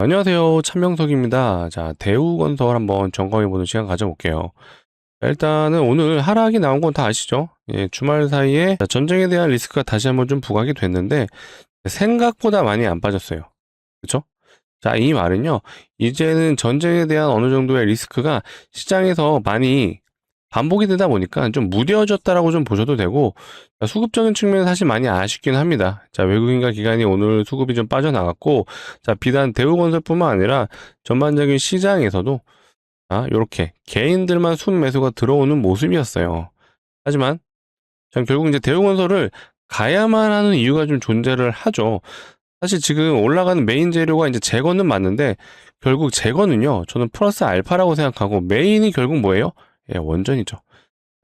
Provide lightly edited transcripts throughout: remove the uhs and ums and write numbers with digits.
안녕하세요. 찬명석입니다. 자, 대우건설 한번 점검해보는 시간 가져볼게요. 자, 일단은 오늘 하락이 나온 건 다 아시죠? 예, 주말 사이에 전쟁에 대한 리스크가 다시 한번 좀 부각이 됐는데 생각보다 많이 안 빠졌어요. 그쵸? 자, 이 말은요. 이제는 전쟁에 대한 어느 정도의 리스크가 시장에서 많이 반복이 되다 보니까 좀 무뎌졌다라고 좀 보셔도 되고, 자, 수급적인 측면은 사실 많이 아쉽긴 합니다. 자, 외국인과 기관이 오늘 수급이 좀 빠져나갔고, 자, 비단 대우건설뿐만 아니라 전반적인 시장에서도 요렇게 개인들만 순매수가 들어오는 모습이었어요. 하지만 전 결국 이제 대우건설을 가야만 하는 이유가 좀 존재를 하죠. 사실 지금 올라가는 메인 재료가 이제 재건은 맞는데, 결국 재건은요, 저는 플러스 알파라고 생각하고, 메인이 결국 뭐예요? 예, 원전이죠.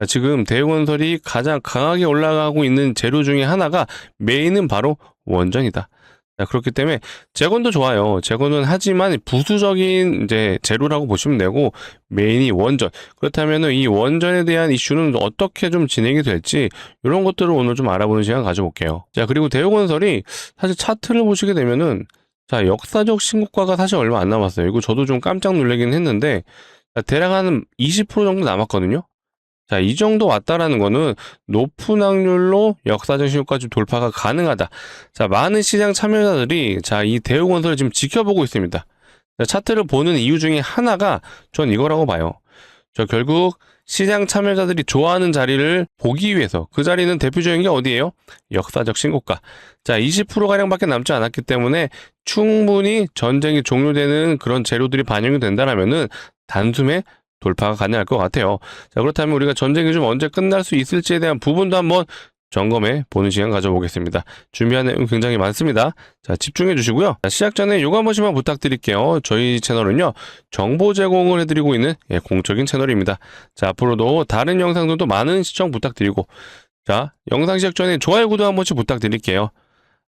지금 대우건설이 가장 강하게 올라가고 있는 재료 중에 하나가 메인은 바로 원전이다. 자, 그렇기 때문에 재건도 좋아요. 재건은 하지만 부수적인 이제 재료라고 보시면 되고, 메인이 원전. 그렇다면은 이 원전에 대한 이슈는 어떻게 좀 진행이 될지 이런 것들을 오늘 좀 알아보는 시간 가져볼게요. 자, 그리고 대우건설이 사실 차트를 보시게 되면은, 자, 역사적 신고가가 사실 얼마 안 남았어요. 이거 저도 좀 깜짝 놀라긴 했는데, 자, 대략 한 20% 정도 남았거든요. 자, 이 정도 왔다라는 거는 높은 확률로 역사적 신고가 좀 돌파가 가능하다. 자, 많은 시장 참여자들이 이 대우건설을 지금 지켜보고 있습니다. 자, 차트를 보는 이유 중에 하나가 전 이거라고 봐요. 저 결국 시장 참여자들이 좋아하는 자리를 보기 위해서, 그 자리는 대표적인 게 어디예요? 역사적 신고가. 자, 20%가량밖에 남지 않았기 때문에 충분히 전쟁이 종료되는 그런 재료들이 반영이 된다라면은 단숨에 돌파가 가능할 것 같아요. 자, 그렇다면 우리가 전쟁이 좀 언제 끝날 수 있을지에 대한 부분도 한번 점검해 보는 시간 가져보겠습니다. 준비한 내용 굉장히 많습니다. 자, 집중해 주시고요. 자, 시작 전에 요거 한 번씩만 부탁드릴게요. 저희 채널은요, 정보 제공을 해드리고 있는 공적인 채널입니다. 자, 앞으로도 다른 영상들도 많은 시청 부탁드리고, 자, 영상 시작 전에 좋아요, 구독 한 번씩 부탁드릴게요.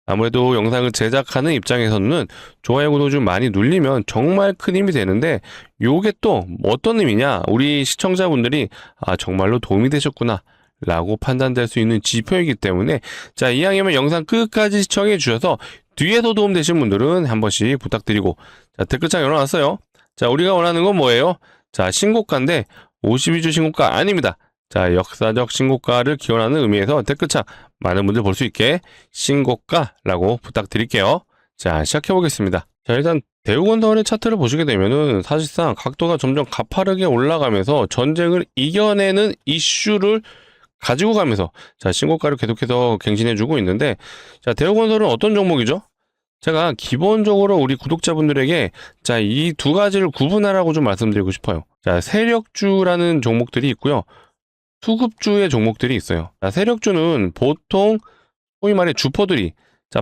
아무래도 영상을 제작하는 입장에서는 좋아요, 구독 좀 많이 눌리면 정말 큰 힘이 되는데, 요게 또 어떤 의미냐? 우리 시청자분들이 정말로 도움이 되셨구나 라고 판단될 수 있는 지표이기 때문에, 자, 이왕이면 영상 끝까지 시청해 주셔서 뒤에서 도움 되신 분들은 한 번씩 부탁드리고, 자, 댓글창 열어놨어요. 자, 우리가 원하는 건 뭐예요? 자, 신고가인데 52주 신고가 아닙니다. 자, 역사적 신고가를 기원하는 의미에서 댓글창 많은 분들 볼 수 있게 신고가라고 부탁드릴게요. 자, 시작해 보겠습니다. 자, 일단 대우건설의 차트를 보시게 되면은 사실상 각도가 점점 가파르게 올라가면서 전쟁을 이겨내는 이슈를 가지고 가면서, 자, 신고가를 계속해서 갱신해주고 있는데, 자, 대우건설은 어떤 종목이죠? 제가 기본적으로 우리 구독자분들에게 자, 이 두 가지를 구분하라고 좀 말씀드리고 싶어요. 자, 세력주라는 종목들이 있고요, 수급주의 종목들이 있어요. 자, 세력주는 보통 소위 말해 주포들이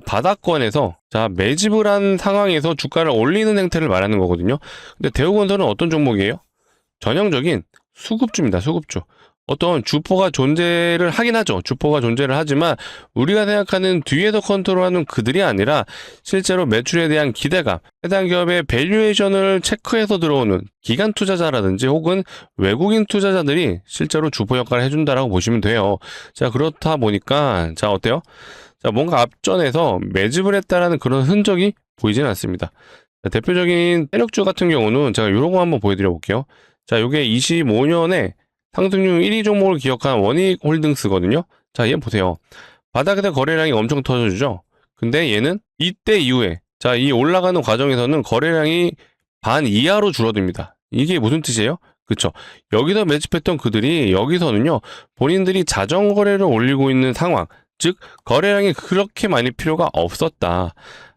바닥권에서 매집을 한 상황에서 주가를 올리는 행태를 말하는 거거든요. 근데 대우건설은 어떤 종목이에요? 전형적인 수급주입니다. 수급주. 어떤 주포가 존재를 하긴 하죠. 주포가 존재를 하지만 우리가 생각하는 뒤에서 컨트롤하는 그들이 아니라 실제로 매출에 대한 기대감, 해당 기업의 밸류에이션을 체크해서 들어오는 기관 투자자라든지 혹은 외국인 투자자들이 실제로 주포 역할을 해준다라고 보시면 돼요. 자, 그렇다 보니까 어때요? 자, 뭔가 앞전에서 매집을 했다라는 그런 흔적이 보이지는 않습니다. 자, 대표적인 세력주 같은 경우는 제가 이런 거 한번 보여드려 볼게요. 자, 요게 25년에 상승률 1위 종목을 기억한 원익홀딩스거든요. 자, 얘 보세요. 바닥에서 거래량이 엄청 터져주죠. 근데 얘는 이때 이후에 이 올라가는 과정에서는 거래량이 반 이하로 줄어듭니다. 이게 무슨 뜻이에요? 그쵸. 여기서 매집했던 그들이 여기서는요, 본인들이 자전거래를 올리고 있는 상황, 즉 거래량이 그렇게 많이 필요가 없었다.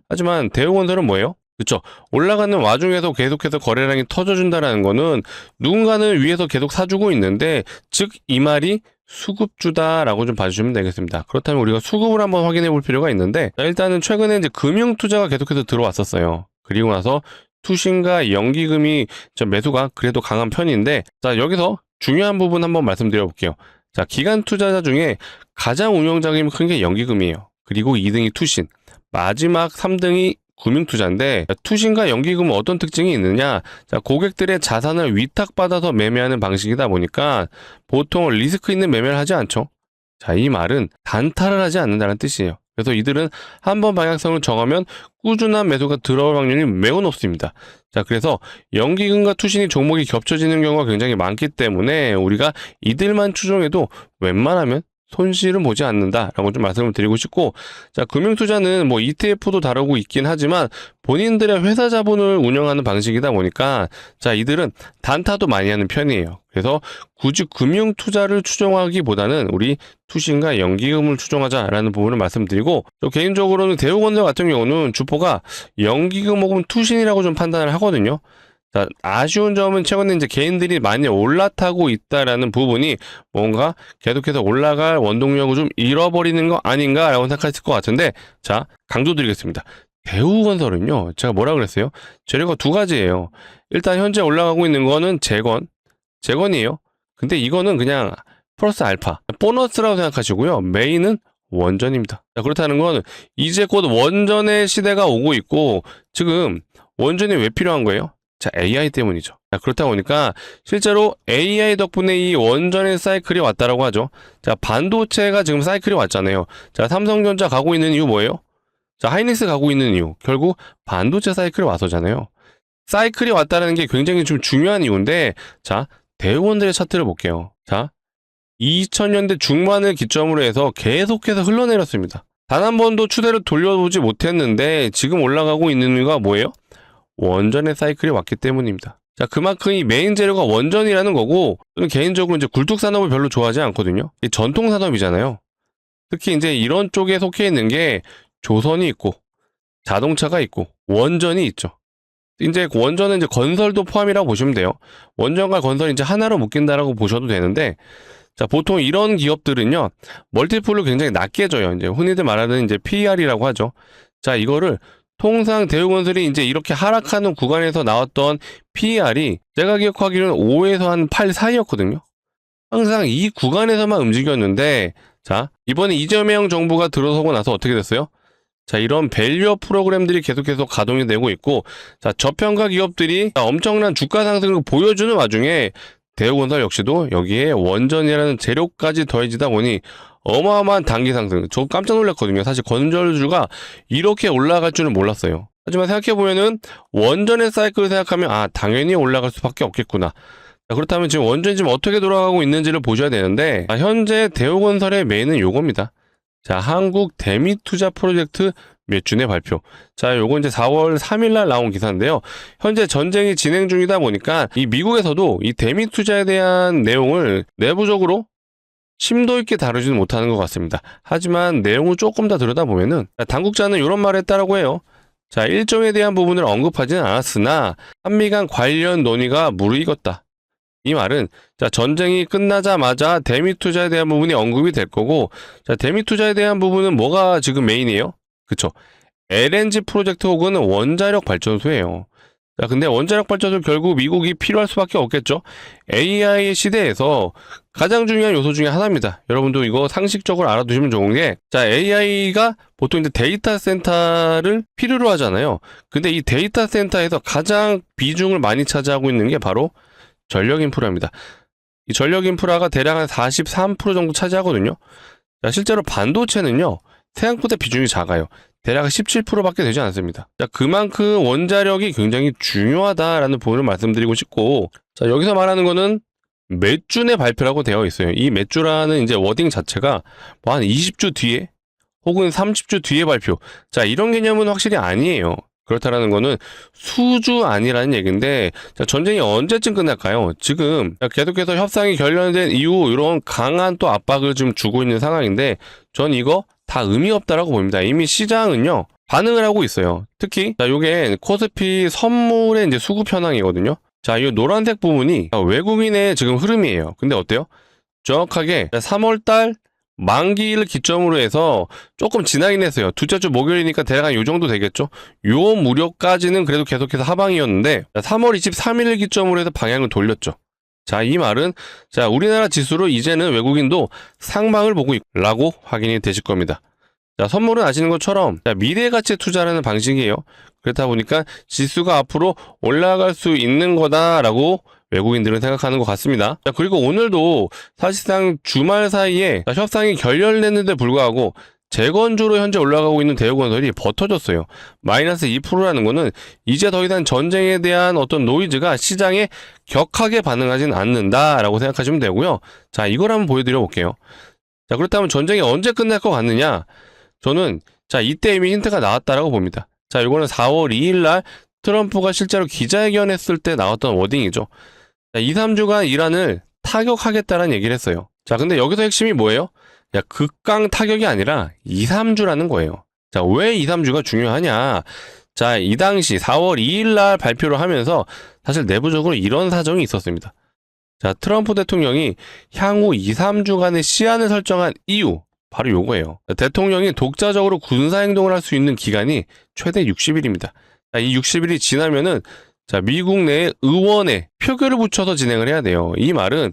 하지만 대우건설은 뭐예요? 그쵸. 올라가는 와중에서 계속해서 거래량이 터져준다라는 거는 누군가는 위에서 계속 사주고 있는데, 즉 이 말이 수급주다라고 좀 봐주시면 되겠습니다. 그렇다면 우리가 수급을 한번 확인해 볼 필요가 있는데, 일단은 최근에 이제 금융 투자가 계속해서 들어왔었어요. 그리고 나서 투신과 연기금이 매수가 그래도 강한 편인데, 자, 여기서 중요한 부분 한번 말씀드려 볼게요. 자, 기관 투자자 중에 가장 운용 자금이 큰 게 연기금이에요. 그리고 2등이 투신, 마지막 3등이 금융투자인데, 투신과 연기금은 어떤 특징이 있느냐? 자, 고객들의 자산을 위탁받아서 매매하는 방식이다 보니까 보통 리스크 있는 매매를 하지 않죠. 자, 이 말은 단타를 하지 않는다는 뜻이에요. 그래서 이들은 한번 방향성을 정하면 꾸준한 매수가 들어올 확률이 매우 높습니다. 자, 그래서 연기금과 투신이 종목이 겹쳐지는 경우가 굉장히 많기 때문에 우리가 이들만 추종해도 웬만하면 손실은 보지 않는다라고 좀 말씀을 드리고 싶고, 자, 금융투자는 뭐 ETF도 다루고 있긴 하지만 본인들의 회사 자본을 운영하는 방식이다 보니까, 자, 이들은 단타도 많이 하는 편이에요. 그래서 굳이 금융투자를 추종하기보다는 우리 투신과 연기금을 추종하자라는 부분을 말씀드리고, 또 개인적으로는 대우건설 같은 경우는 주포가 연기금 혹은 투신이라고 좀 판단을 하거든요. 자, 아쉬운 점은 최근에 이제 개인들이 많이 올라타고 있다라는 부분이 뭔가 계속해서 올라갈 원동력을 좀 잃어버리는 거 아닌가라고 생각하실 것 같은데, 자, 강조드리겠습니다. 대우건설은요, 제가 뭐라 그랬어요? 재료가 두 가지예요. 일단 현재 올라가고 있는 거는 재건이에요. 근데 이거는 그냥 플러스 알파, 보너스라고 생각하시고요. 메인은 원전입니다. 자, 그렇다는 건 이제 곧 원전의 시대가 오고 있고, 지금 원전이 왜 필요한 거예요? 자, AI 때문이죠. 자, 그렇다 보니까 실제로 AI 덕분에 이 원전의 사이클이 왔다라고 하죠. 자, 반도체가 지금 사이클이 왔잖아요. 자, 삼성전자 가고 있는 이유 뭐예요? 자, 하이닉스 가고 있는 이유. 결국 반도체 사이클이 와서잖아요. 사이클이 왔다는 게 굉장히 좀 중요한 이유인데, 자, 대우원들의 차트를 볼게요. 자, 2000년대 중반을 기점으로 해서 계속해서 흘러내렸습니다. 단 한 번도 추세를 돌려보지 못했는데 지금 올라가고 있는 이유가 뭐예요? 원전의 사이클이 왔기 때문입니다. 자, 그만큼 이 메인 재료가 원전이라는 거고, 저는 개인적으로 이제 굴뚝 산업을 별로 좋아하지 않거든요. 이 전통 산업이잖아요. 특히 이제 이런 쪽에 속해 있는 게 조선이 있고, 자동차가 있고, 원전이 있죠. 이제 원전은 이제 건설도 포함이라고 보시면 돼요. 원전과 건설이 이제 하나로 묶인다라고 보셔도 되는데, 자, 보통 이런 기업들은요, 멀티플로 굉장히 낮게 줘요. 이제 흔히들 말하는 이제 PER이라고 하죠. 자, 이거를 통상 대우건설이 이제 이렇게 하락하는 구간에서 나왔던 PER이 제가 기억하기로는 5에서 한 8 사이였거든요. 항상 이 구간에서만 움직였는데, 자, 이번에 이재명 정부가 들어서고 나서 어떻게 됐어요? 자, 이런 밸류업 프로그램들이 계속해서 가동이 되고 있고, 자, 저평가 기업들이 엄청난 주가 상승을 보여주는 와중에 대우건설 역시도 여기에 원전이라는 재료까지 더해지다 보니 어마어마한 단기 상승. 저 깜짝 놀랐거든요. 사실 건설주가 이렇게 올라갈 줄은 몰랐어요. 하지만 생각해보면은 원전의 사이클을 생각하면 당연히 올라갈 수밖에 없겠구나. 자, 그렇다면 지금 원전이 지금 어떻게 돌아가고 있는지를 보셔야 되는데, 현재 대우건설의 메인은 요겁니다. 자, 한국 대미투자 프로젝트 몇 주 내 발표. 자, 요거 이제 4월 3일 날 나온 기사인데요. 현재 전쟁이 진행 중이다 보니까 이 미국에서도 이 대미투자에 대한 내용을 내부적으로 심도 있게 다루지는 못하는 것 같습니다. 하지만 내용을 조금 더 들여다보면은, 당국자는 이런 말을 했다라고 해요. 자, 일정에 대한 부분을 언급하지는 않았으나 한미 간 관련 논의가 무르익었다. 이 말은, 자, 전쟁이 끝나자마자 대미투자에 대한 부분이 언급이 될 거고, 자, 대미투자에 대한 부분은 뭐가 지금 메인이에요? 그쵸? LNG 프로젝트 혹은 원자력 발전소예요. 자, 근데 원자력 발전소 결국 미국이 필요할 수밖에 없겠죠? AI 시대에서 가장 중요한 요소 중에 하나입니다. 여러분도 이거 상식적으로 알아두시면 좋은 게, 자, AI가 보통 이제 데이터 센터를 필요로 하잖아요. 근데 이 데이터 센터에서 가장 비중을 많이 차지하고 있는 게 바로 전력 인프라입니다. 이 전력 인프라가 대략 한 43% 정도 차지하거든요. 자, 실제로 반도체는요, 생각보다 비중이 작아요. 대략 17%밖에 되지 않습니다. 자, 그만큼 원자력이 굉장히 중요하다라는 부분을 말씀드리고 싶고, 자, 여기서 말하는 거는 몇 주 내 발표라고 되어 있어요. 이 몇 주라는 이제 워딩 자체가 뭐 한 20주 뒤에 혹은 30주 뒤에 발표. 자, 이런 개념은 확실히 아니에요. 그렇다라는 거는 수주 아니라는 얘기인데, 자, 전쟁이 언제쯤 끝날까요? 지금 계속해서 협상이 결렬된 이후 이런 강한 또 압박을 좀 주고 있는 상황인데, 전 이거 다 의미 없다라고 봅니다. 이미 시장은요, 반응을 하고 있어요. 특히, 자, 요게 코스피 선물의 이제 수급 현황이거든요. 자, 이 노란색 부분이 외국인의 지금 흐름이에요. 근데 어때요? 정확하게 3월달 만기를 기점으로 해서 조금 지나긴 했어요. 둘째 주 목요일이니까 대략 한 요 정도 되겠죠? 요 무렵까지는 그래도 계속해서 하방이었는데, 3월 23일을 기점으로 해서 방향을 돌렸죠. 자, 이 말은, 자, 우리나라 지수로 이제는 외국인도 상방을 보고 있라고 확인이 되실 겁니다. 자, 선물은 아시는 것처럼, 자, 미래 가치에 투자라는 방식이에요. 그렇다 보니까 지수가 앞으로 올라갈 수 있는 거다라고 외국인들은 생각하는 것 같습니다. 자, 그리고 오늘도 사실상 주말 사이에 협상이 결렬됐는데 불구하고, 재건주로 현재 올라가고 있는 대우건설이 버텨줬어요. 마이너스 2%라는 거는 이제 더 이상 전쟁에 대한 어떤 노이즈가 시장에 격하게 반응하진 않는다라고 생각하시면 되고요. 자, 이걸 한번 보여드려 볼게요. 자, 그렇다면 전쟁이 언제 끝날 것 같느냐? 저는 자, 이때 이미 힌트가 나왔다라고 봅니다. 자, 이거는 4월 2일 날 트럼프가 실제로 기자회견했을 때 나왔던 워딩이죠. 자, 2, 3주간 이란을 타격하겠다라는 얘기를 했어요. 자, 근데 여기서 핵심이 뭐예요? 야, 극강 타격이 아니라 2, 3주라는 거예요. 자, 왜 2, 3주가 중요하냐? 자, 이 당시 4월 2일 날 발표를 하면서 사실 내부적으로 이런 사정이 있었습니다. 자, 트럼프 대통령이 향후 2, 3주간의 시한을 설정한 이유, 바로 요거예요. 대통령이 독자적으로 군사행동을 할 수 있는 기간이 최대 60일입니다. 자, 이 60일이 지나면은 자, 미국 내 의원에 표결을 붙여서 진행을 해야 돼요. 이 말은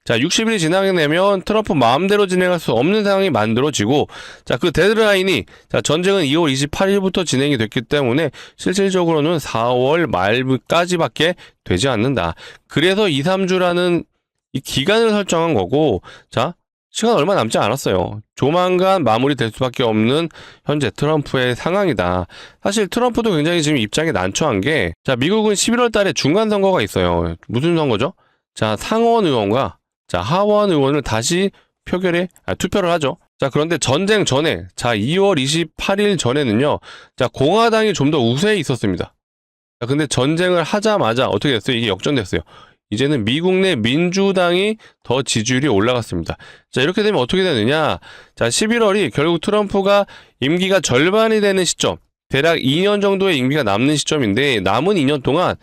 자, 60일이 지나게 되면 트럼프 마음대로 진행할 수 없는 상황이 만들어지고, 자, 그 데드라인이, 자, 전쟁은 2월 28일부터 진행이 됐기 때문에 실질적으로는 4월 말까지밖에 되지 않는다. 그래서 2, 3주라는 이 기간을 설정한 거고, 자, 시간 얼마 남지 않았어요. 조만간 마무리될 수밖에 없는 현재 트럼프의 상황이다. 사실 트럼프도 굉장히 지금 입장이 난처한 게, 자, 미국은 11월 달에 중간 선거가 있어요. 무슨 선거죠? 자, 상원 의원과 자, 하원 의원을 다시 투표를 하죠. 자, 그런데 전쟁 전에, 자, 2월 28일 전에는요, 자, 공화당이 좀 더 우세에 있었습니다. 자, 근데 전쟁을 하자마자 어떻게 됐어요? 이게 역전됐어요. 이제는 미국 내 민주당이 더 지지율이 올라갔습니다. 자, 이렇게 되면 어떻게 되느냐? 자, 11월이 결국 트럼프가 임기가 절반이 되는 시점, 대략 2년 정도의 임기가 남는 시점인데, 남은 2년 동안,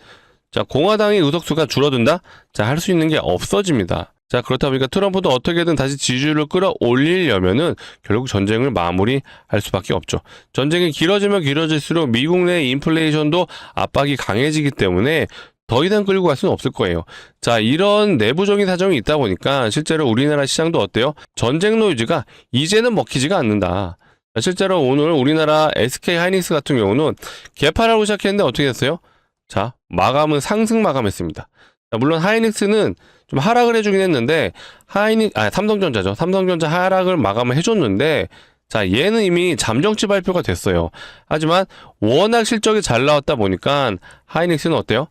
자, 공화당의 의석수가 줄어든다? 자, 할 수 있는 게 없어집니다. 자, 그렇다 보니까 트럼프도 어떻게든 다시 지지율을 끌어올리려면은 결국 전쟁을 마무리할 수밖에 없죠. 전쟁이 길어지면 길어질수록 미국 내 인플레이션도 압박이 강해지기 때문에 더 이상 끌고 갈 수는 없을 거예요. 자, 이런 내부적인 사정이 있다 보니까 실제로 우리나라 시장도 어때요? 전쟁 노이즈가 이제는 먹히지가 않는다. 실제로 오늘 우리나라 SK 하이닉스 같은 경우는 개파라고 시작했는데 어떻게 됐어요? 자, 마감은 상승 마감했습니다. 자, 물론 하이닉스는 좀 하락을 해주긴 했는데, 삼성전자죠. 삼성전자 하락을 마감을 해줬는데, 자, 얘는 이미 잠정치 발표가 됐어요. 하지만 워낙 실적이 잘 나왔다 보니까 하이닉스는 어때요?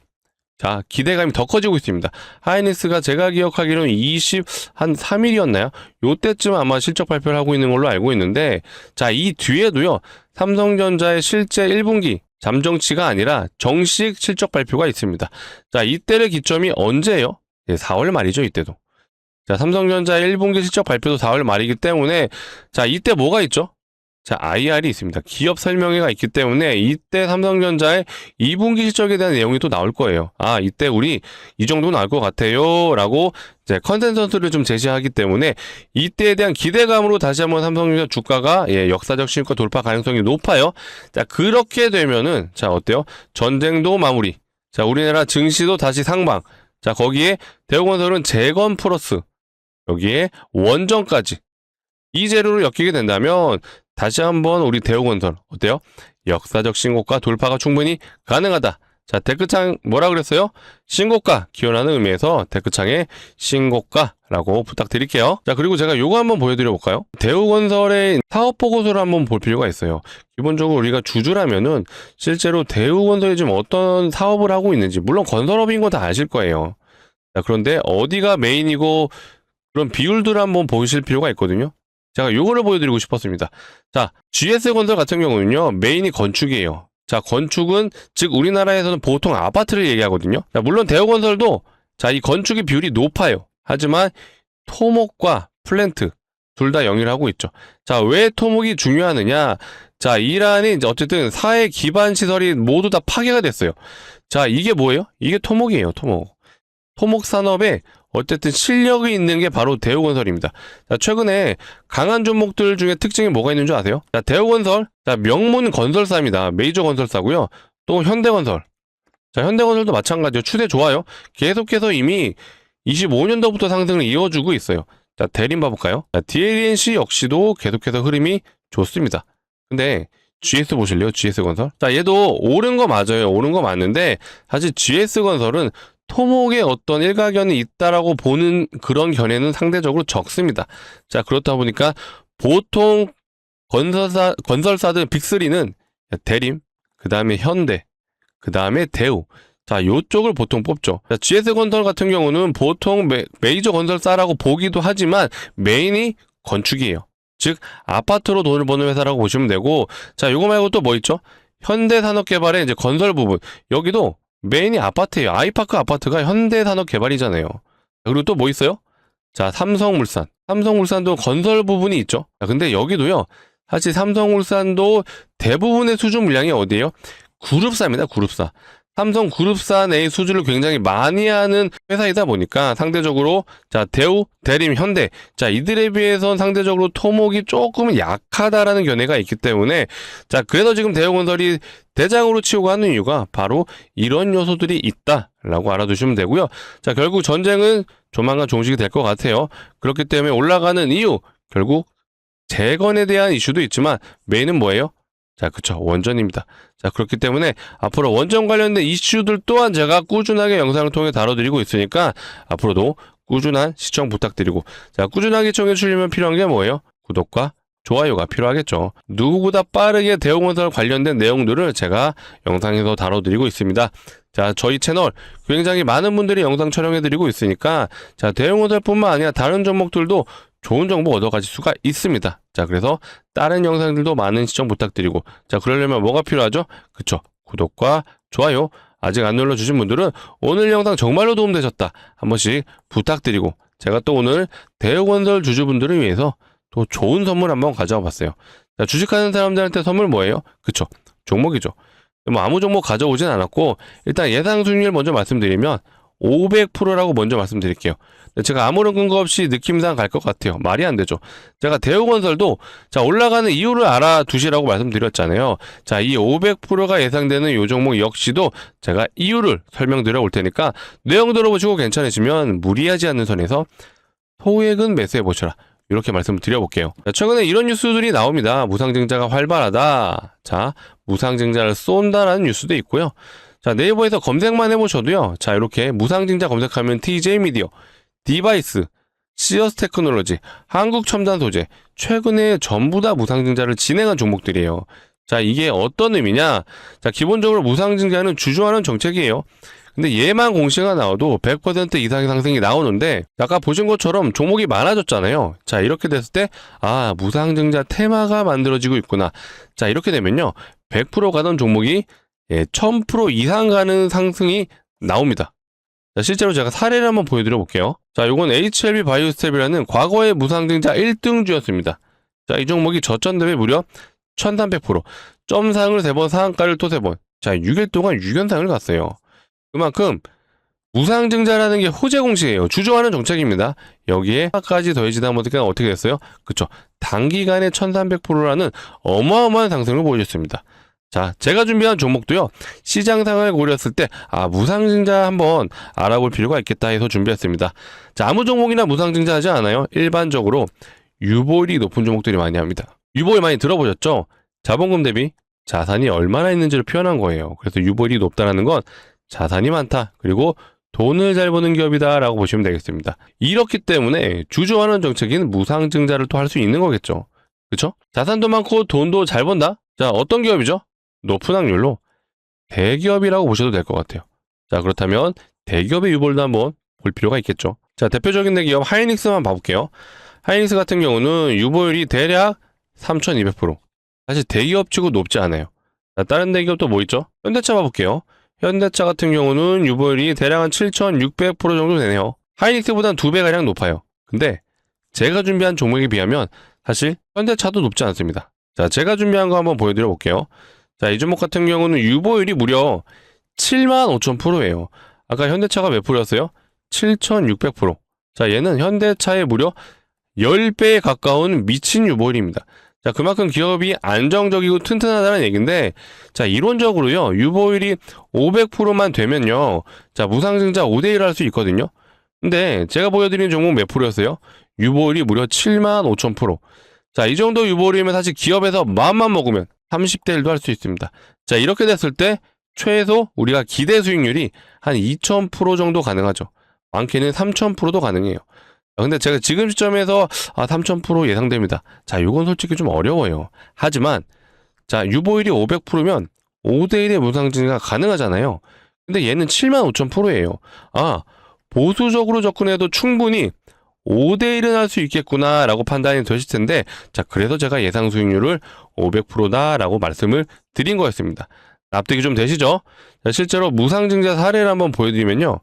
자, 기대감이 더 커지고 있습니다. 하이닉스가 제가 기억하기로는 3일이었나요? 요때쯤 아마 실적 발표를 하고 있는 걸로 알고 있는데, 자, 이 뒤에도요, 삼성전자의 실제 1분기, 잠정치가 아니라 정식 실적 발표가 있습니다. 자, 이때를 기점이 언제예요? 4월 말이죠, 이때도. 자, 삼성전자 1분기 실적 발표도 4월 말이기 때문에, 자, 이때 뭐가 있죠? 자, IR이 있습니다. 기업 설명회가 있기 때문에 이때 삼성전자의 2분기 실적에 대한 내용이 또 나올 거예요. 아, 이때 우리 이 정도 나올 것 같아요. 라고 이제 컨센서스를 좀 제시하기 때문에 이때에 대한 기대감으로 다시 한번 삼성전자 주가가 역사적 신고 돌파 가능성이 높아요. 자, 그렇게 되면은 자, 어때요? 전쟁도 마무리. 자, 우리나라 증시도 다시 상방. 자, 거기에 대우건설은 재건 플러스 여기에 원전까지 이 재료를 엮이게 된다면 다시 한번 우리 대우건설 어때요? 역사적 신고가 돌파가 충분히 가능하다. 자, 댓글창 뭐라 그랬어요? 신고가 기원하는 의미에서 댓글창에 신고가라고 부탁드릴게요. 자, 그리고 제가 요거 한번 보여드려 볼까요? 대우건설의 사업 보고서를 한번 볼 필요가 있어요. 기본적으로 우리가 주주라면은 실제로 대우건설이 지금 어떤 사업을 하고 있는지, 물론 건설업인 거 다 아실 거예요. 자, 그런데 어디가 메인이고 그런 비율들을 한번 보실 필요가 있거든요. 제가 요거를 보여드리고 싶었습니다. 자, GS건설 같은 경우는요, 메인이 건축이에요. 자, 건축은, 즉, 우리나라에서는 보통 아파트를 얘기하거든요. 자, 물론 대우건설도, 자, 이 건축의 비율이 높아요. 하지만, 토목과 플랜트, 둘 다 영위를 하고 있죠. 자, 왜 토목이 중요하느냐? 자, 이란이 이제 어쨌든 사회 기반 시설이 모두 다 파괴가 됐어요. 자, 이게 뭐예요? 이게 토목이에요, 토목. 토목 산업에 어쨌든 실력이 있는 게 바로 대우건설입니다. 자, 최근에 강한 종목들 중에 특징이 뭐가 있는 줄 아세요? 자, 대우건설, 자, 명문 건설사입니다. 메이저 건설사고요. 또 현대건설. 자, 현대건설도 마찬가지로 추세 좋아요. 계속해서 이미 25년도부터 상승을 이어주고 있어요. 자, 대림 봐볼까요? 자, DLNC 역시도 계속해서 흐름이 좋습니다. 근데 GS 보실래요? GS건설. 자, 얘도 오른 거 맞아요. 오른 거 맞는데 사실 GS건설은 토목의 어떤 일가견이 있다라고 보는 그런 견해는 상대적으로 적습니다. 자, 그렇다 보니까 보통 건설사들 빅3는 대림, 그 다음에 현대, 그 다음에 대우. 자, 요쪽을 보통 뽑죠. 자, GS건설 같은 경우는 보통 메이저 건설사라고 보기도 하지만 메인이 건축이에요. 즉, 아파트로 돈을 버는 회사라고 보시면 되고, 자, 요거 말고 또 뭐 있죠? 현대산업개발의 이제 건설 부분. 여기도 메인이 아파트예요. 아이파크 아파트가 현대산업개발이잖아요. 그리고 또 뭐 있어요? 자, 삼성물산. 삼성물산도 건설 부분이 있죠. 자, 근데 여기도요, 사실 삼성물산도 대부분의 수주 물량이 어디예요? 그룹사입니다, 그룹사. 삼성 그룹사 내의 수주를 굉장히 많이 하는 회사이다 보니까 상대적으로 자 대우, 대림, 현대 자 이들에 비해선 상대적으로 토목이 조금 약하다라는 견해가 있기 때문에 자 그래서 지금 대우건설이 대장으로 치우고 하는 이유가 바로 이런 요소들이 있다라고 알아두시면 되고요. 자 결국 전쟁은 조만간 종식이 될 것 같아요. 그렇기 때문에 올라가는 이유 결국 재건에 대한 이슈도 있지만 메인은 뭐예요? 자, 그쵸. 원전입니다. 자, 그렇기 때문에 앞으로 원전 관련된 이슈들 또한 제가 꾸준하게 영상을 통해 다뤄드리고 있으니까 앞으로도 꾸준한 시청 부탁드리고 자, 꾸준하게 시청해 주시려면 필요한 게 뭐예요? 구독과 좋아요가 필요하겠죠. 누구보다 빠르게 대우건설 관련된 내용들을 제가 영상에서 다뤄드리고 있습니다. 자, 저희 채널 굉장히 많은 분들이 영상 촬영해드리고 있으니까 자, 대우건설뿐만 아니라 다른 종목들도 좋은 정보 얻어가실 수가 있습니다. 자, 그래서 다른 영상들도 많은 시청 부탁드리고 자, 그러려면 뭐가 필요하죠? 그쵸. 구독과 좋아요 아직 안 눌러주신 분들은 오늘 영상 정말로 도움되셨다 한 번씩 부탁드리고 제가 또 오늘 대우건설 주주분들을 위해서 또 좋은 선물 한번 가져와 봤어요. 자, 주식하는 사람들한테 선물 뭐예요? 그쵸. 종목이죠. 뭐 아무 종목 가져오진 않았고 일단 예상 수익률 먼저 말씀드리면 500%라고 먼저 말씀드릴게요. 제가 아무런 근거 없이 느낌상 갈 것 같아요. 말이 안 되죠. 제가 대우건설도 자 올라가는 이유를 알아두시라고 말씀드렸잖아요. 자, 이 500%가 예상되는 요 종목 역시도 제가 이유를 설명드려 올 테니까 내용 들어보시고 괜찮으시면 무리하지 않는 선에서 소액은 매수해 보셔라. 이렇게 말씀을 드려볼게요. 자, 최근에 이런 뉴스들이 나옵니다. 무상증자가 활발하다. 자, 무상증자를 쏜다라는 뉴스도 있고요. 자, 네이버에서 검색만 해보셔도요. 자, 이렇게 무상증자 검색하면 TJ미디어, 디바이스, 시어스테크놀로지, 한국첨단소재, 최근에 전부 다 무상증자를 진행한 종목들이에요. 자, 이게 어떤 의미냐? 자, 기본적으로 무상증자는 주주하는 정책이에요. 근데 얘만 공시가 나와도 100% 이상의 상승이 나오는데 아까 보신 것처럼 종목이 많아졌잖아요. 자, 이렇게 됐을 때 아, 무상증자 테마가 만들어지고 있구나. 자, 이렇게 되면요. 100% 가던 종목이 1000% 이상 가는 상승이 나옵니다. 자, 실제로 제가 사례를 한번 보여드려 볼게요. 자, 요건 HLB 바이오스텝이라는 과거의 무상증자 1등주였습니다. 자, 이 종목이 저점 대비 무려 1300%, 점상을 3번, 상한가를 또 3번. 자, 6일 동안 6연상을 갔어요. 그만큼 무상증자라는 게 호재 공시예요. 주저하는 정책입니다. 여기에 까지 더해지다 보니까 어떻게 됐어요? 그쵸. 단기간에 1300%라는 어마어마한 상승을 보여줬습니다. 자, 제가 준비한 종목도요. 시장 상황을 고려했을 때 무상증자 한번 알아볼 필요가 있겠다 해서 준비했습니다. 자, 아무 종목이나 무상증자 하지 않아요. 일반적으로 유보율이 높은 종목들이 많이 합니다. 유보율 많이 들어보셨죠? 자본금 대비 자산이 얼마나 있는지를 표현한 거예요. 그래서 유보율이 높다는 건 자산이 많다. 그리고 돈을 잘 버는 기업이다 라고 보시면 되겠습니다. 이렇기 때문에 주저하는 정책인 무상증자를 또 할 수 있는 거겠죠. 그쵸? 자산도 많고 돈도 잘 번다? 자, 어떤 기업이죠? 높은 확률로 대기업이라고 보셔도 될 것 같아요. 자, 그렇다면 대기업의 유보율도 한번 볼 필요가 있겠죠. 자, 대표적인 대기업 하이닉스만 봐볼게요. 하이닉스 같은 경우는 유보율이 대략 3200%. 사실 대기업치고 높지 않아요. 자, 다른 대기업도 뭐 있죠? 현대차 봐볼게요. 현대차 같은 경우는 유보율이 대략 한 7600% 정도 되네요. 하이닉스보단 2배가량 높아요. 근데 제가 준비한 종목에 비하면 사실 현대차도 높지 않습니다. 자, 제가 준비한 거 한번 보여드려 볼게요. 자, 이 종목 같은 경우는 유보율이 무려 75,000%예요. 아까 현대차가 몇 프로였어요? 7600%. 자, 얘는 현대차의 무려 10배에 가까운 미친 유보율입니다. 자, 그만큼 기업이 안정적이고 튼튼하다는 얘기인데, 자, 이론적으로요, 유보율이 500%만 되면요, 자, 무상증자 5대1 할 수 있거든요. 근데 제가 보여드린 종목 몇 프로였어요? 유보율이 무려 75,000%. 자, 이 정도 유보율이면 사실 기업에서 마음만 먹으면 30대 1도 할 수 있습니다. 자, 이렇게 됐을 때 최소 우리가 기대 수익률이 한 2000% 정도 가능하죠. 많게는 3000%도 가능해요. 근데 제가 지금 시점에서 3000% 예상됩니다. 자, 요건 솔직히 좀 어려워요. 하지만 자, 유보율이 500%면 5대1의 무상증자가 가능하잖아요. 근데 얘는 75,000%예요. 보수적으로 접근해도 충분히 5대1은 할 수 있겠구나라고 판단이 되실 텐데, 자, 그래서 제가 예상 수익률을 500%다라고 말씀을 드린 거였습니다. 납득이 좀 되시죠? 자, 실제로 무상증자 사례를 한번 보여드리면요.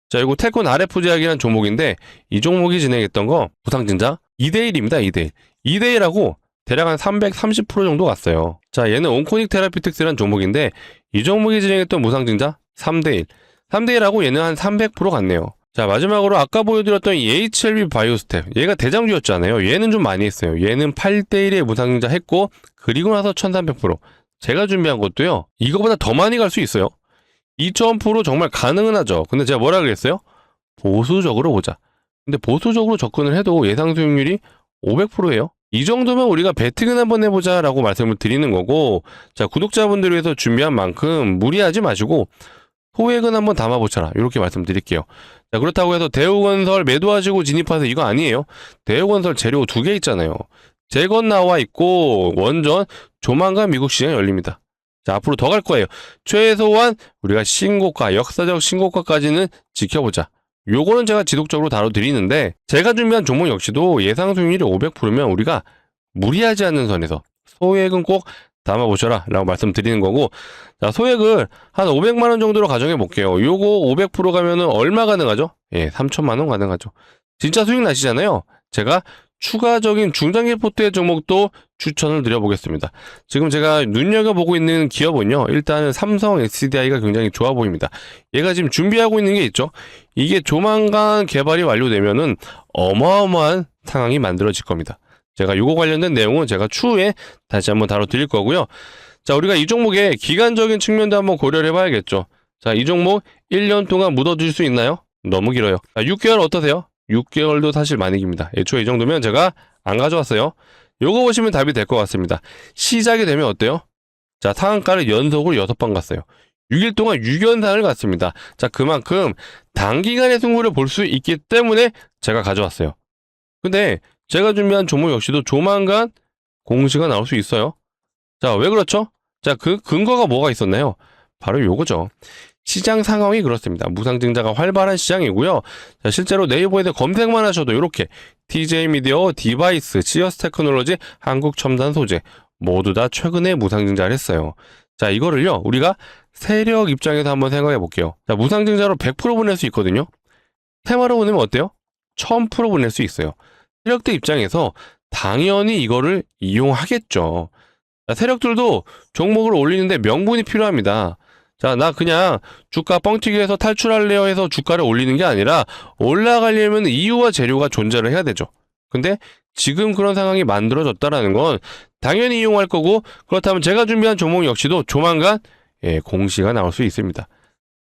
자, 이거 태권 RF제약이라는 종목인데, 이 종목이 진행했던 거 무상증자 2대1입니다. 2대1. 2대1하고 대략 한 330% 정도 갔어요. 자, 얘는 온코닉 테라피틱스라는 종목인데, 이 종목이 진행했던 무상증자 3대1. 3대1하고 얘는 한 300% 갔네요. 자, 마지막으로 아까 보여드렸던 이 HLB 바이오스텝. 얘가 대장주였잖아요. 얘는 좀 많이 했어요. 얘는 8대1에 무상증자 했고, 그리고 나서 1300%. 제가 준비한 것도요, 이거보다 더 많이 갈 수 있어요. 2000% 정말 가능은 하죠. 근데 제가 뭐라 그랬어요? 보수적으로 보자. 근데 보수적으로 접근을 해도 예상 수익률이 500%예요. 이 정도면 우리가 베팅은 한번 해보자 라고 말씀을 드리는 거고, 자, 구독자분들을 위해서 준비한 만큼 무리하지 마시고 소액은 한번 담아보셔라, 이렇게 말씀드릴게요. 자, 그렇다고 해서 대우건설 매도하시고 진입하세요, 이거 아니에요. 대우건설 재료 2개 있잖아요. 재건 나와 있고 원전 조만간 미국 시장에 열립니다. 자, 앞으로 더 갈 거예요. 최소한 우리가 신고가, 역사적 신고가까지는 지켜보자. 요거는 제가 지속적으로 다뤄드리는데, 제가 준비한 종목 역시도 예상 수익률이 500%면 우리가 무리하지 않는 선에서 소액은 꼭 담아보셔라 라고 말씀드리는 거고, 자, 소액을 한 500만원 정도로 가정해 볼게요. 요거 500% 가면은 얼마 가능하죠? 3천만원 가능하죠. 진짜 수익 나시잖아요. 제가 추가적인 중장기 포트의 종목도 추천을 드려보겠습니다. 지금 제가 눈여겨보고 있는 기업은요, 일단은 삼성 SDI가 굉장히 좋아 보입니다. 얘가 지금 준비하고 있는 게 있죠. 이게 조만간 개발이 완료되면은 어마어마한 상황이 만들어질 겁니다. 제가 이거 관련된 내용은 제가 추후에 다시 한번 다뤄드릴 거고요. 자, 우리가 이 종목의 기간적인 측면도 한번 고려를 해봐야겠죠. 자, 이 종목 1년 동안 묻어줄 수 있나요? 너무 길어요. 자, 6개월 어떠세요? 6개월도 사실 많이 깁니다. 애초에 이 정도면 제가 안 가져왔어요. 요거 보시면 답이 될 것 같습니다. 시작이 되면 어때요? 자, 상한가를 연속으로 6번 갔어요. 6일 동안 6연상을 갔습니다. 자, 그만큼 단기간의 승부를 볼 수 있기 때문에 제가 가져왔어요. 근데 제가 준비한 종목 역시도 조만간 공시가 나올 수 있어요. 자, 왜 그렇죠? 자, 그 근거가 뭐가 있었나요? 바로 요거죠. 시장 상황이 그렇습니다. 무상증자가 활발한 시장이고요. 자, 실제로 네이버에서 검색만 하셔도 이렇게 TJ 미디어, 디바이스, 지어스 테크놀로지, 한국첨단 소재 모두 다 최근에 무상증자를 했어요. 자, 이거를요, 우리가 세력 입장에서 한번 생각해 볼게요. 자, 무상증자로 100% 보낼 수 있거든요. 테마로 보내면 어때요? 1000% 보낼 수 있어요. 세력들 입장에서 당연히 이거를 이용하겠죠. 자, 세력들도 종목을 올리는데 명분이 필요합니다. 자, 나 그냥 주가 뻥튀기 해서 탈출할래요 해서 주가를 올리는 게 아니라 올라가려면 이유와 재료가 존재를 해야 되죠. 근데 지금 그런 상황이 만들어졌다라는 건 당연히 이용할 거고, 그렇다면 제가 준비한 종목 역시도 조만간 공시가 나올 수 있습니다.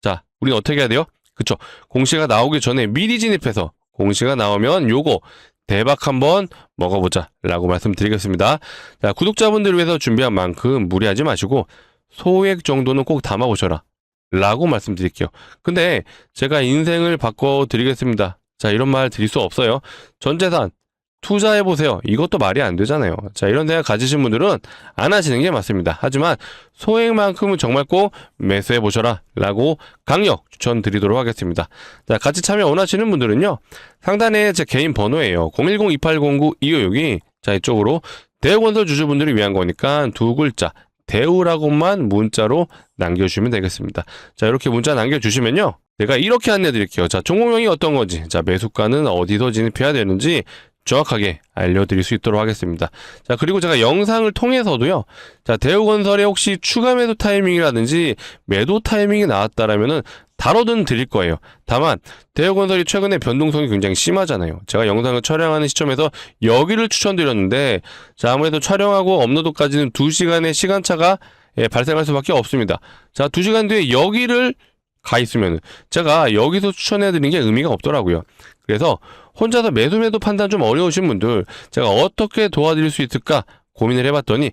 자, 우리는 어떻게 해야 돼요? 그쵸? 공시가 나오기 전에 미리 진입해서 공시가 나오면 요거 대박 한번 먹어보자 라고 말씀드리겠습니다. 자, 구독자분들을 위해서 준비한 만큼 무리하지 마시고 소액 정도는 꼭 담아보셔라 라고 말씀드릴게요. 근데 제가 인생을 바꿔드리겠습니다. 자, 이런 말 드릴 수 없어요. 전재산 투자해보세요. 이것도 말이 안 되잖아요. 자, 이런 생각 가지신 분들은 안 하시는 게 맞습니다. 하지만 소액만큼은 정말 꼭 매수해보셔라 라고 강력 추천드리도록 하겠습니다. 자, 같이 참여 원하시는 분들은요, 상단에 제 개인 번호예요. 010-2809-2562. 자, 이쪽으로 대우건설 주주분들을 위한 거니까 두 글자 대우라고만 문자로 남겨주시면 되겠습니다. 자, 이렇게 문자 남겨주시면요, 제가 이렇게 안내 드릴게요. 자, 종목명이 어떤 건지, 자, 매수가는 어디서 진입해야 되는지 정확하게 알려드릴 수 있도록 하겠습니다. 자, 그리고 제가 영상을 통해서도요, 자, 대우건설에 혹시 추가 매도 타이밍이라든지 매도 타이밍이 나왔다라면은 다뤄든 드릴 거예요. 다만 대우건설이 최근에 변동성이 굉장히 심하잖아요. 제가 영상을 촬영하는 시점에서 여기를 추천드렸는데, 자, 아무래도 촬영하고 업로드까지는 2시간의 시간차가 발생할 수밖에 없습니다. 자, 2시간 뒤에 여기를 가 있으면 제가 여기서 추천해드리는 게 의미가 없더라고요. 그래서 혼자서 매도 판단 좀 어려우신 분들, 제가 어떻게 도와드릴 수 있을까 고민을 해봤더니,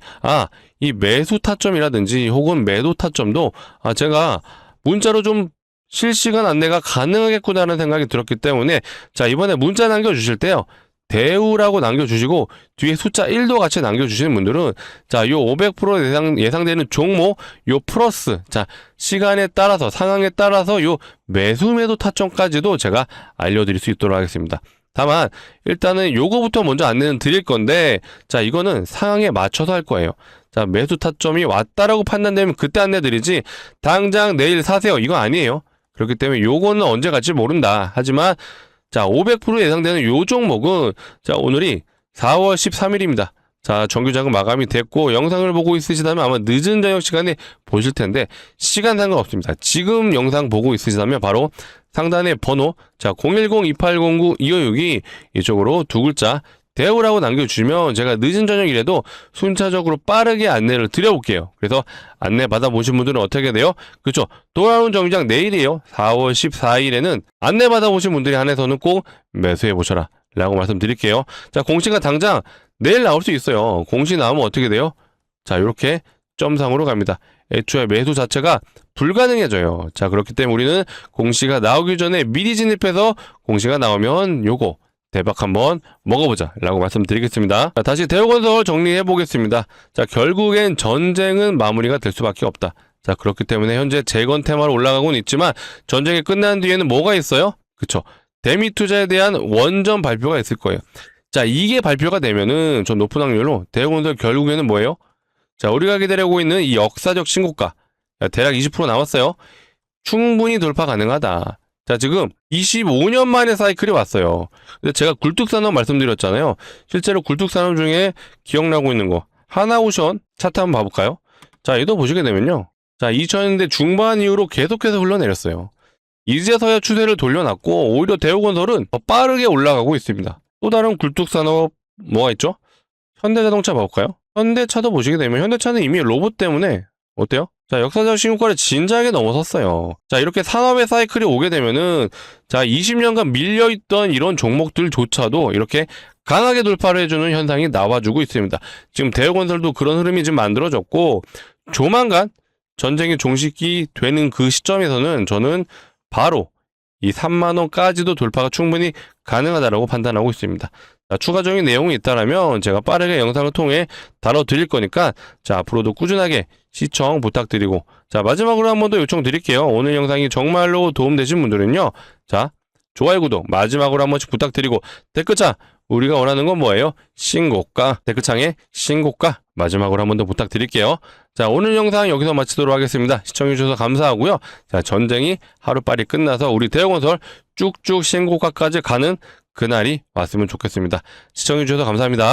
이 매수 타점이라든지 혹은 매도 타점도 제가 문자로 좀 실시간 안내가 가능하겠구나라는 생각이 들었기 때문에 자, 이번에 문자 남겨주실 때요. 대우라고 남겨주시고 뒤에 숫자 1도 같이 남겨주시는 분들은 자, 요 500% 예상되는 종목 요 플러스 자, 시간에 따라서 상황에 따라서 요 매수 매도 타점까지도 제가 알려드릴 수 있도록 하겠습니다. 다만 일단은 요거부터 먼저 안내는 드릴 건데 자, 이거는 상황에 맞춰서 할 거예요. 자, 매수 타점이 왔다라고 판단되면 그때 안내 드리지 당장 내일 사세요 이거 아니에요. 그렇기 때문에 요거는 언제 갈지 모른다. 하지만 자, 500% 예상되는 요 종목은 자, 오늘이 4월 13일입니다. 자, 정규자금 마감이 됐고 영상을 보고 있으시다면 아마 늦은 저녁 시간에 보실 텐데 시간 상관없습니다. 지금 영상 보고 있으시다면 바로 상단의 번호 자, 010-2809-2562 이쪽으로 두 글자 대우라고 남겨주시면 제가 늦은 저녁이라도 순차적으로 빠르게 안내를 드려볼게요. 그래서 안내 받아보신 분들은 어떻게 돼요? 그렇죠. 돌아오는 정장 내일이에요. 4월 14일에는 안내 받아보신 분들이 한해서는 꼭 매수해보셔라 라고 말씀드릴게요. 자, 공시가 당장 내일 나올 수 있어요. 공시 나오면 어떻게 돼요? 자, 이렇게 점상으로 갑니다. 애초에 매수 자체가 불가능해져요. 자, 그렇기 때문에 우리는 공시가 나오기 전에 미리 진입해서 공시가 나오면 요거 대박 한번 먹어보자 라고 말씀드리겠습니다. 자, 다시 대우건설 정리해 보겠습니다. 자, 결국엔 전쟁은 마무리가 될 수밖에 없다. 자, 그렇기 때문에 현재 재건 테마로 올라가고는 있지만 전쟁이 끝난 뒤에는 뭐가 있어요? 그쵸. 대미 투자에 대한 원전 발표가 있을 거예요. 자, 이게 발표가 되면은 좀 높은 확률로 대우건설 결국에는 뭐예요? 자, 우리가 기다리고 있는 이 역사적 신고가 대략 20% 나왔어요. 충분히 돌파 가능하다. 자, 지금 25년 만에 사이클이 왔어요. 근데 제가 굴뚝산업 말씀드렸잖아요. 실제로 굴뚝산업 중에 기억나고 있는 거 하나오션 차트 한번 봐볼까요? 자, 얘도 보시게 되면요. 자, 2000년대 중반 이후로 계속해서 흘러내렸어요. 이제서야 추세를 돌려놨고 오히려 대우건설은 더 빠르게 올라가고 있습니다. 또 다른 굴뚝산업 뭐가 있죠? 현대자동차 봐볼까요? 현대차도 보시게 되면 현대차는 이미 로봇 때문에 어때요? 자, 역사적 신고가를 진작에 넘어섰어요. 자, 이렇게 산업의 사이클이 오게 되면은 자, 20년간 밀려있던 이런 종목들조차도 이렇게 강하게 돌파를 해주는 현상이 나와주고 있습니다. 지금 대우건설도 그런 흐름이 지금 만들어졌고 조만간 전쟁이 종식이 되는 그 시점에서는 저는 바로 이 3만원까지도 돌파가 충분히 가능하다고 판단하고 있습니다. 자, 추가적인 내용이 있다면 제가 빠르게 영상을 통해 다뤄드릴 거니까 자, 앞으로도 꾸준하게 시청 부탁드리고 자, 마지막으로 한 번 더 요청드릴게요. 오늘 영상이 정말로 도움되신 분들은요. 자, 좋아요, 구독 마지막으로 한 번씩 부탁드리고 댓글창 우리가 원하는 건 뭐예요? 신고가 댓글창에 신고가 마지막으로 한 번 더 부탁드릴게요. 자, 오늘 영상 여기서 마치도록 하겠습니다. 시청해주셔서 감사하고요. 자, 전쟁이 하루빨리 끝나서 우리 대우건설 쭉쭉 신고가까지 가는 그날이 왔으면 좋겠습니다. 시청해주셔서 감사합니다.